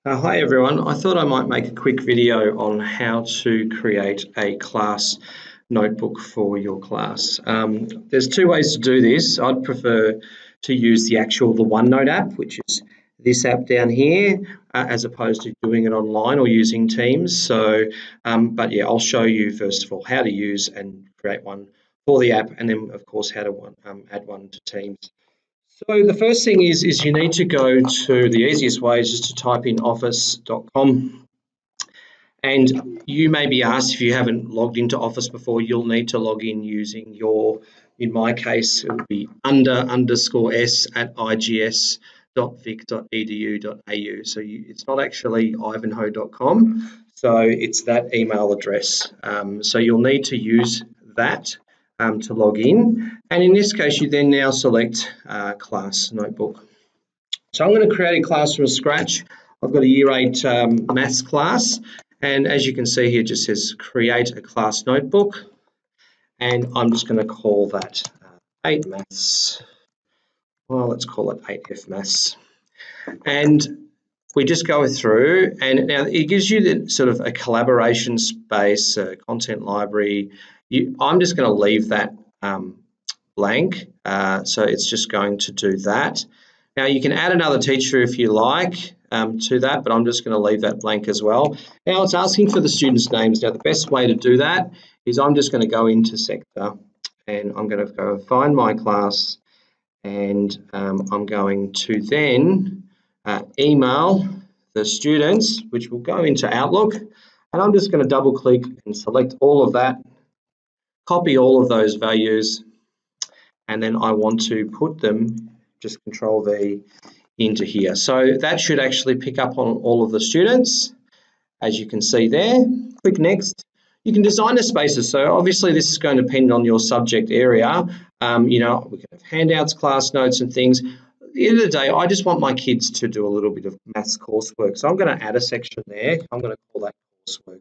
Hi everyone, I thought I might make a quick video on how to create a class notebook for your class. There's two ways to do this. I'd prefer to use the OneNote app, which is this app down here, as opposed to doing it online or using Teams. But yeah, I'll show you first of all how to use and create one for the app, and then of course how to add one to Teams. So the first thing is you need to go to, the easiest way is just to type in office.com, and you may be asked, if you haven't logged into Office before, you'll need to log in using your, in my case, it would be under_s@igs.vic.edu.au. So it's not actually ivanhoe.com, so it's that email address. So you'll need to use that to log in, and in this case you then now select class notebook. So I'm going to create a class from scratch. I've got a Year 8 maths class, and as you can see here, it just says create a class notebook, and I'm just going to call that 8 maths. Well, let's call it 8F maths. And we just go through, and now it gives you the sort of a collaboration space, a content library. I'm just going to leave that blank, so it's just going to do that. Now you can add another teacher if you like to that, but I'm just going to leave that blank as well. Now it's asking for the students' names. Now the best way to do that is I'm just going to go into sector, and I'm going to go find my class, and I'm going to then email the students, which will go into Outlook, and I'm just going to double click and select all of that, copy all of those values, and then I want to put them, just Control V, into here. So that should actually pick up on all of the students, as you can see there. Click next. You can design the spaces. So obviously this is going to depend on your subject area. We can have handouts, class notes and things. At the end of the day, I just want my kids to do a little bit of maths coursework. So I'm going to add a section there. I'm going to call that coursework.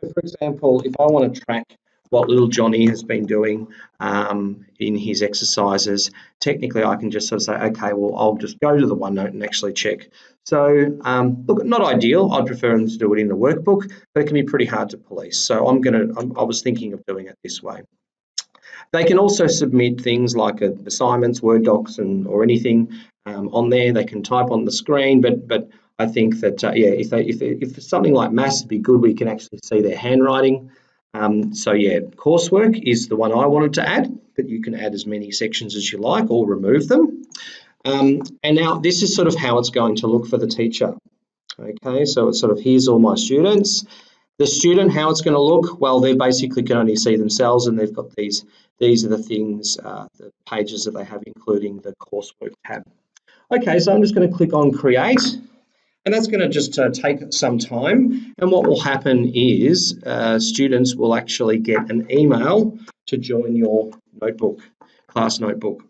So for example, if I want to track what little Johnny has been doing in his exercises, technically I can just sort of say, okay, well, I'll just go to the OneNote and actually check. So look, not ideal. I'd prefer them to do it in the workbook, but it can be pretty hard to police. So I was thinking of doing it this way. They can also submit things like assignments, Word docs, or anything on there. They can type on the screen, but I think that if something like maths would be good, we can actually see their handwriting. So yeah, coursework is the one I wanted to add, but you can add as many sections as you like or remove them. And now this is sort of how it's going to look for the teacher. Okay, so it's sort of, here's all my students. The student, how it's going to look, well, they basically can only see themselves, and they've got these are the things, the pages that they have, including the coursework tab. Okay, so I'm just going to click on create, and that's going to just take some time. And what will happen is students will actually get an email to join your notebook, class notebook.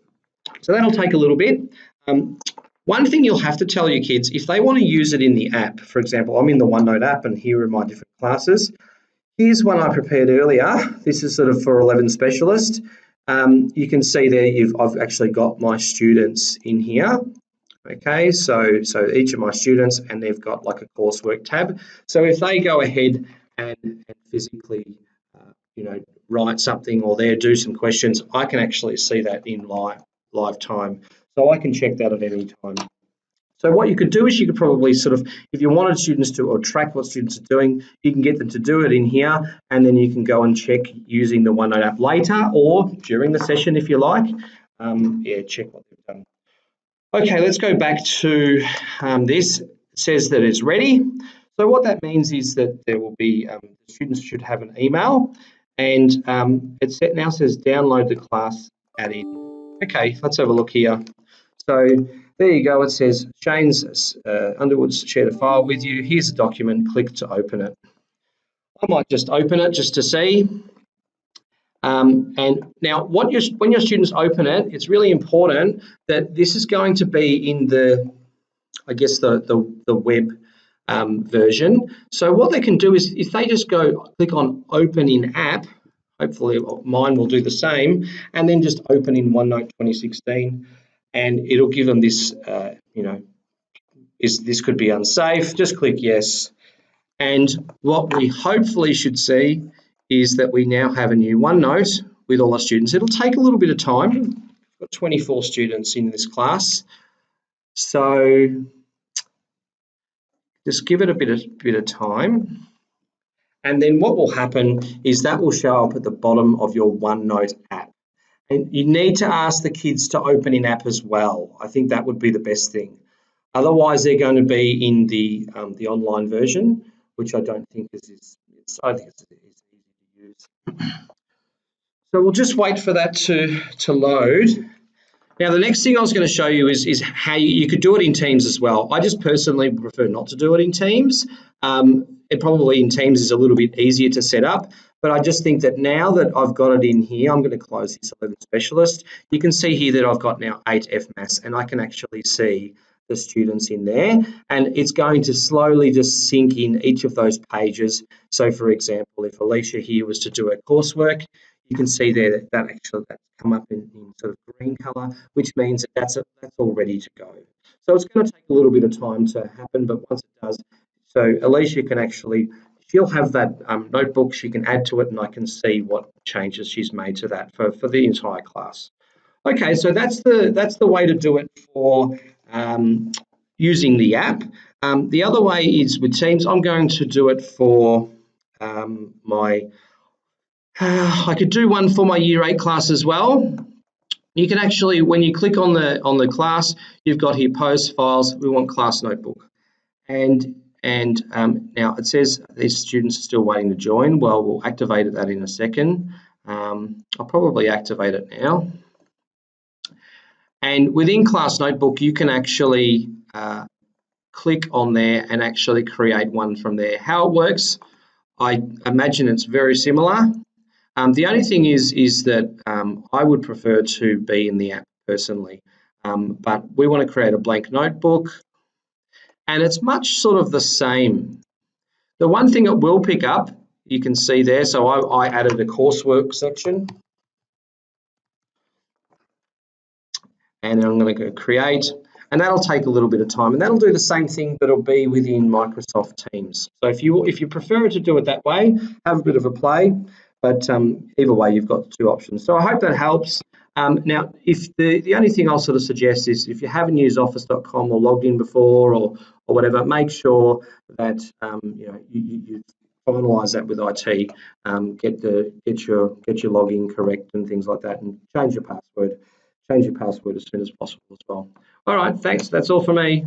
So that'll take a little bit. One thing you'll have to tell your kids, if they want to use it in the app, for example, I'm in the OneNote app and here are my different classes. Here's one I prepared earlier. This is sort of for 11 specialists. You can see there I've actually got my students in here. Okay, so each of my students, and they've got like a coursework tab. So if they go ahead and physically, write something or do some questions, I can actually see that in live time. So I can check that at any time. So what you could do is you could probably sort of, if you wanted students to, or track what students are doing, you can get them to do it in here, and then you can go and check using the OneNote app later or during the session if you like. Check what they've done. Okay, let's go back to this. It says that it's ready. So what that means is that there will be, students should have an email, and it now says download the class, add in. Okay, let's have a look here. So there you go. It says Shane's Underwood's shared a file with you. Here's a document. Click to open it. I might just open it just to see. And now, when your students open it, it's really important that this is going to be in the web version. So what they can do is, if they just click on Open in App, hopefully mine will do the same, and then just open in OneNote 2016, and it'll give them this, is this could be unsafe, just click yes. And what we hopefully should see is that we now have a new OneNote with all our students. It'll take a little bit of time. We've got 24 students in this class. So just give it a bit of time. And then what will happen is that will show up at the bottom of your OneNote app. And you need to ask the kids to open in app as well. I think that would be the best thing. Otherwise, they're going to be in the online version, which I don't think is I think it's easy to use. So we'll just wait for that to load. Now, the next thing I was going to show you is how you could do it in Teams as well. I just personally prefer not to do it in Teams. It probably in Teams is a little bit easier to set up, but I just think that now that I've got it in here, I'm going to close this 11 specialist. You can see here that I've got now 8 FMAS, and I can actually see the students in there, and it's going to slowly just sink in each of those pages. So, for example, if Alicia here was to do her coursework, you can see there that actually that's come up in sort of green colour, which means that that's all ready to go. So it's going to take a little bit of time to happen, but once it does, so Alicia can actually, she'll have that notebook, she can add to it, and I can see what changes she's made to that for the entire class. Okay, so that's the way to do it for using the app. The other way is with Teams. I'm going to do it for I could do one for my Year 8 class as well. You can actually, when you click on the class, you've got here posts, files, we want class notebook. And now it says these students are still waiting to join. Well, we'll activate that in a second. I'll probably activate it now. And within class notebook, you can actually click on there and actually create one from there. How it works, I imagine it's very similar. The only thing is that I would prefer to be in the app personally, but we want to create a blank notebook, and it's much sort of the same. The one thing it will pick up, you can see there, so I added a coursework section, and I'm going to go create, and that'll take a little bit of time, and that'll do the same thing, but it'll be within Microsoft Teams. So if you prefer to do it that way, have a bit of a play. But either way, you've got 2 options. So I hope that helps. Now, if the only thing I'll sort of suggest is if you haven't used office.com or logged in before or whatever, make sure that you finalise that with IT, get your login correct and things like that, and change your password. Change your password as soon as possible as well. All right, thanks. That's all for me.